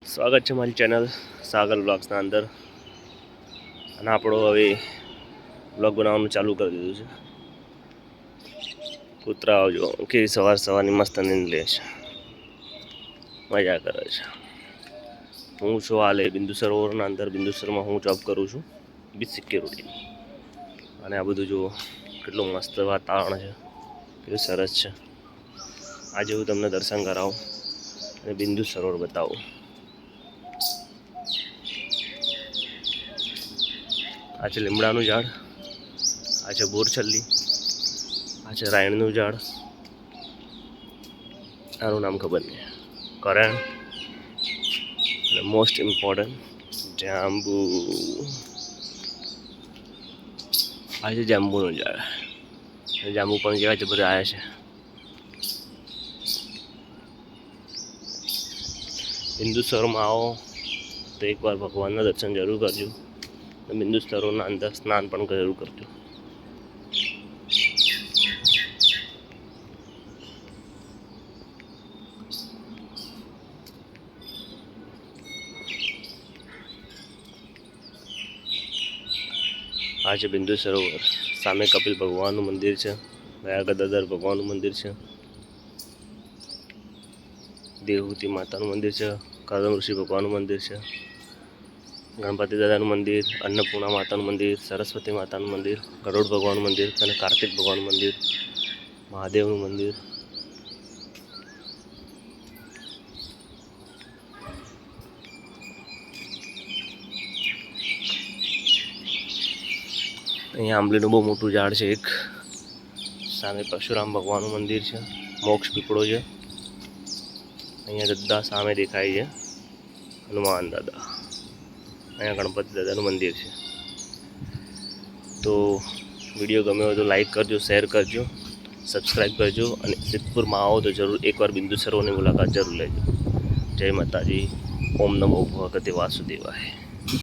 સ્વાગત છે મારી ચેનલ સાગર બ્લોગ્સના અંદર અને આપણો હવે બ્લોગ બનાવવાનું ચાલુ કરી દીધું છે. કૂતરાઓ જો કે સવારની મસ્ત નીંદ લે છે, મજા કરે છે. હું છું હાલે બિંદુ સરોવરના અંદર. બિંદુ સરોવરમાં હું જોબ કરું છું વિથ સિક્યોરિટી. અને આ બધું જુઓ કેટલું મસ્ત વાતાવરણ છે, કેટલું સરસ છે. આજે હું તમને દર્શન કરાવું અને બિંદુ સરોવર બતાવું. આ છે લીમડાનું ઝાડ, આ છે બોરછલ્લી, આ છે રાયણનું ઝાડ, આનું નામ ખબર નહીં, કરણ, અને મોસ્ટ ઇમ્પોર્ટન્ટ જાંબુ. આ છે જાંબુનું ઝાડ. જાંબુ પણ કેવા છે બધા આવ્યા છે. બિંદુ સરોવરમાં આવો તો એકવાર ભગવાનના દર્શન જરૂર કરજો. બિંદુ સરોવરના અંદર સ્નાન પણ જરૂર કરજો. આ છે બિંદુ સરોવર. સામે કપિલ ભગવાનનું મંદિર છે, ગયા ગદાધર ભગવાનનું મંદિર છે, દેવહૂતિ માતાનું મંદિર છે, કદમ ઋષિ ભગવાનનું મંદિર છે, ગણપતિ દાદાનું મંદિર, અન્નપૂર્ણા માતાનું મંદિર, સરસ્વતી માતાનું મંદિર, ગરુડ ભગવાનનું મંદિર અને કાર્તિક ભગવાનનું મંદિર, મહાદેવનું મંદિર. અહીંયા આંબલીનું બહુ મોટું ઝાડ છે એક. સામે પરશુરામ ભગવાનનું મંદિર છે, મોક્ષ પીપળો છે. અહીંયા દદ્દા સામે દેખાય છે, હનુમાન દાદા. અહીંયા ગણપતિ દાદાનું મંદિર છે. તો વિડીયો ગમ્યો હોય તો લાઈક કરજો, શેર કરજો, સબસ્ક્રાઈબ કરજો. અને સિદ્ધપુરમાં આવો તો જરૂર એકવાર બિંદુ સરોવરની મુલાકાત જરૂર લેજો. જય માતાજી. ઓમ નમો ભગવતે વાસુદેવાય.